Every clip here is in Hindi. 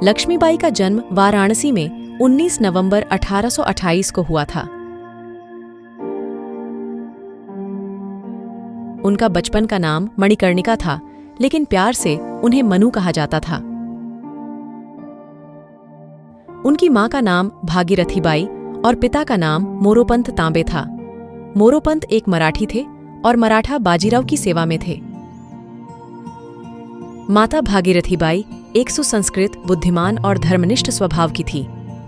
लक्ष्मीबाई का जन्म वाराणसी में 19 नवंबर 1828 को हुआ था। उनका बचपन का नाम मणिकर्णिका था, लेकिन प्यार से उन्हें मनु कहा जाता था। उनकी मां का नाम भागीरथीबाई और पिता का नाम मोरोपंत तांबे था। मोरोपंत एक मराठी थे और मराठा बाजीराव की सेवा में थे। माता भागीरथीबाई एक सुसंस्कृत, बुद्धिमान और धर्मनिष्ठ स्वभाव की थी।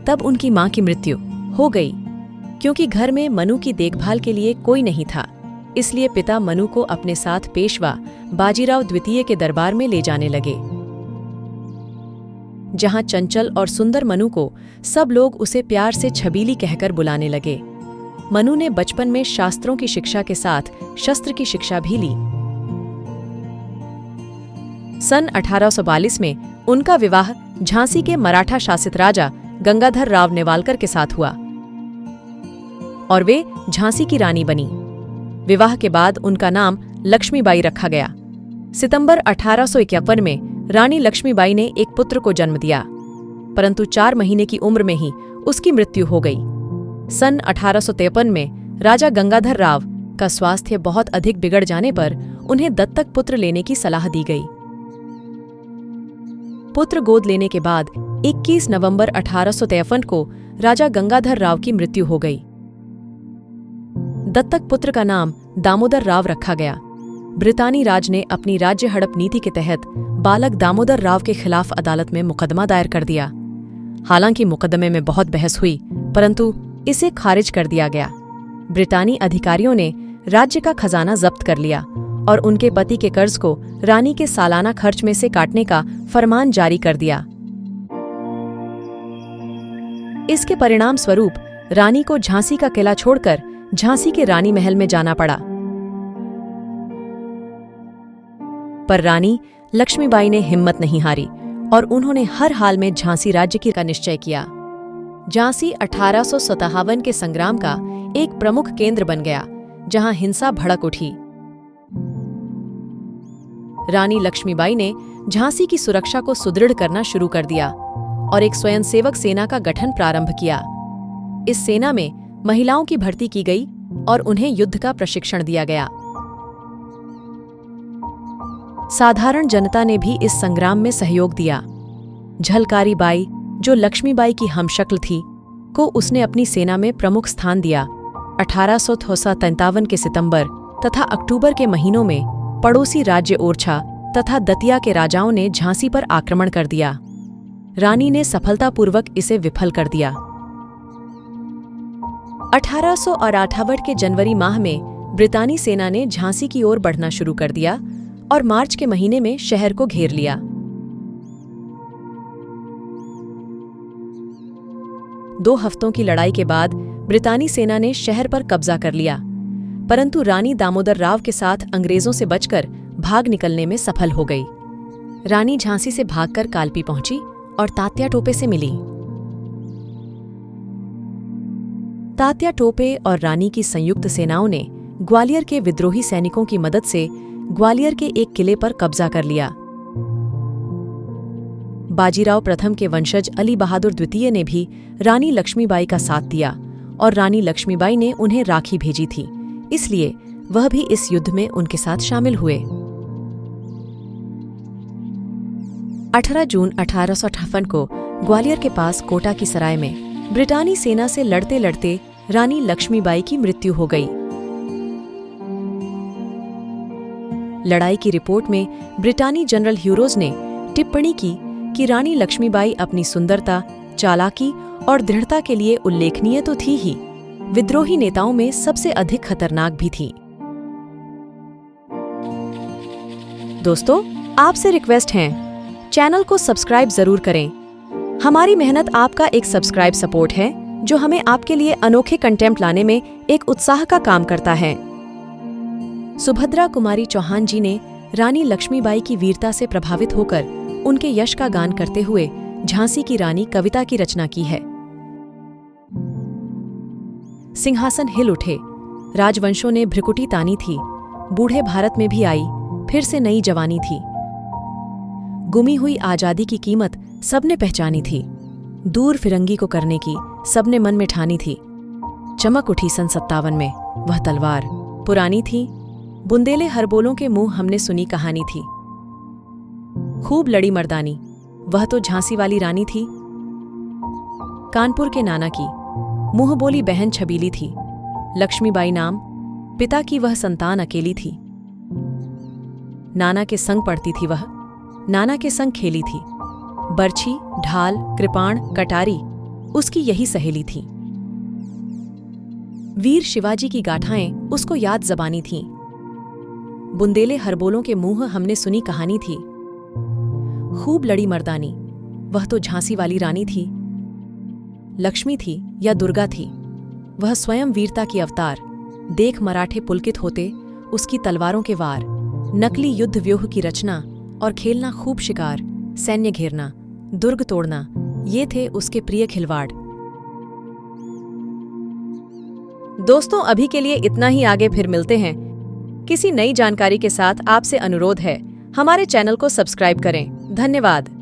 तब उनकी मां की मृत्यु हो गई, क्योंकि घर में मनु की देखभाल के लिए कोई नहीं था। इसलिए पिता मनु को अपने साथ पेशवा बाजीराव द्वितीय के दरबार में ले जाने लगे, जहां चंचल और सुंदर मनु को सब लोग उसे प्यार से छबीली कहकर बुलाने लगे। मनु ने बचपन में शास्त्रों की शिक्षा के साथ शस्त्र की शिक्षा भी ली। सन 1842 में उनका विवाह झांसी के मराठा शासित राजा गंगाधर राव नेवालकर के साथ हुआ और वे झांसी की रानी बनी। विवाह के बाद उनका नाम लक्ष्मीबाई रखा गया। सितंबर 1851 में रानी लक्ष्मीबाई ने एक पुत्र को जन्म दिया, परंतु 4 महीने की उम्र में ही उसकी मृत्यु हो गई। सन 1853 में राजा गंगाधर राव का स्वास्थ्य बहुत अधिक बिगड़ जाने पर उन्हें दत्तक पुत्र लेने की सलाह दी गई। पुत्र गोद लेने के बाद 21 नवंबर 1853 को राजा गंगाधर राव की मृत्यु हो गई। दत्तक पुत्र का नाम दामोदर राव रखा गया। ब्रितानी राज ने अपनी राज्य हड़प नीति के तहत बालक दामोदर राव के खिलाफ अदालत में मुकदमा दायर कर दिया। हालांकि मुकदमे में बहुत बहस हुई, परंतु इसे खारिज कर दिया गया। ब्रितानी अधिकारियों ने राज्य का खजाना जब्त कर लिया और उनके पति के कर्ज को रानी के सालाना खर्च में से काटने का फरमान जारी कर दिया। इसके परिणाम स्वरूप रानी को झांसी का किला छोड़कर झांसी के रानी महल में जाना पड़ा। पर रानी लक्ष्मीबाई ने हिम्मत नहीं हारी और उन्होंने हर हाल में झांसी राज्य की का निश्चय किया। झांसी 1857 के संग्राम का एक प्रमुख केंद्र बन गया, जहां हिंसा भड़क उठी। रानी लक्ष्मीबाई ने झांसी की सुरक्षा को सुदृढ़ करना शुरू कर दिया और एक स्वयंसेवक सेना का गठन प्रारंभ किया। इस सेना में महिलाओं की भर्ती की गई और उन्हें युद्ध का प्रशिक्षण दिया गया। साधारण जनता ने भी इस संग्राम में सहयोग दिया। झलकारी बाई, जो लक्ष्मीबाई की हमशक्ल थी, को उसने अपनी सेना में प्रमुख स्थान दिया। 1853 के सितंबर तथा अक्टूबर के महीनों में पड़ोसी राज्य ओरछा तथा दतिया के राजाओं ने झांसी पर आक्रमण कर दिया। रानी ने सफलतापूर्वक इसे विफल कर दिया। 1868 के जनवरी माह में ब्रितानी सेना ने झांसी की ओर बढ़ना शुरू कर दिया और मार्च के महीने में शहर को घेर लिया। दो हफ्तों की लड़ाई के बाद ब्रितानी सेना ने शहर पर कब्जा कर लिया, परंतु रानी दामोदर राव के साथ अंग्रेजों से बचकर भाग निकलने में सफल हो गई। रानी झांसी से भागकर कालपी पहुंची और तात्या टोपे से मिली। तात्या टोपे और रानी की संयुक्त सेनाओं ने ग्वालियर के विद्रोही सैनिकों की मदद से ग्वालियर के एक किले पर कब्जा कर लिया। बाजीराव प्रथम के वंशज अली बहादुर द्वितीय ने भी रानी लक्ष्मीबाई का साथ दिया और रानी लक्ष्मीबाई ने उन्हें राखी भेजी थी, इसलिए वह भी इस युद्ध में उनके साथ शामिल हुए। 18 जून 1858 को ग्वालियर के पास कोटा की सराय में ब्रिटानी सेना से लड़ते लड़ते रानी लक्ष्मीबाई की मृत्यु हो गई। लड़ाई की रिपोर्ट में ब्रिटानी जनरल ह्यूरोज ने टिप्पणी की कि रानी लक्ष्मीबाई अपनी सुंदरता, चालाकी और दृढ़ता के लिए उल्लेखनीय तो थी ही, विद्रोही नेताओं में सबसे अधिक खतरनाक भी थी। दोस्तों, आपसे रिक्वेस्ट है, चैनल को सब्सक्राइब जरूर करें। हमारी मेहनत आपका एक सब्सक्राइब सपोर्ट है, जो हमें आपके लिए अनोखे कंटेंट लाने में एक उत्साह का काम करता है। सुभद्रा कुमारी चौहान जी ने रानी लक्ष्मीबाई की वीरता से प्रभावित होकर उनके यश का गान करते हुए झांसी की रानी कविता की रचना की है। सिंहासन हिल उठे, राजवंशों ने भ्रिकुटी तानी थी, बूढ़े भारत में भी आई फिर से नई जवानी थी। गुमी हुई आजादी की कीमत सबने पहचानी थी। दूर फिरंगी को करने की सबने मन में ठानी थी। चमक उठी सन 57 में वह तलवार पुरानी थी। बुंदेले हरबोलों के मुंह हमने सुनी कहानी थी। खूब लड़ी मर्दानी, वह तो झांसी वाली रानी थी। कानपुर के नाना की मुंह बोली बहन छबीली थी। लक्ष्मीबाई नाम, पिता की वह संतान अकेली थी। नाना के संग पढ़ती थी वह, नाना के संग खेली थी। बरछी, ढाल, कृपाण, कटारी उसकी यही सहेली थी। वीर शिवाजी की गाथाएं उसको याद जबानी थीं। बुंदेले हरबोलों के मुंह हमने सुनी कहानी थी। खूब लड़ी मर्दानी, वह तो झांसी वाली रानी थी। लक्ष्मी थी या दुर्गा थी, वह स्वयं वीरता की अवतार। देख मराठे पुलकित होते उसकी तलवारों के वार। नकली युद्ध व्यूह की रचना और खेलना खूब शिकार। सैन्य घेरना, दुर्ग तोड़ना, ये थे उसके प्रिय खिलवाड़। दोस्तों, अभी के लिए इतना ही। आगे फिर मिलते हैं किसी नई जानकारी के साथ। आपसे अनुरोध है, हमारे चैनल को सब्सक्राइब करें। धन्यवाद।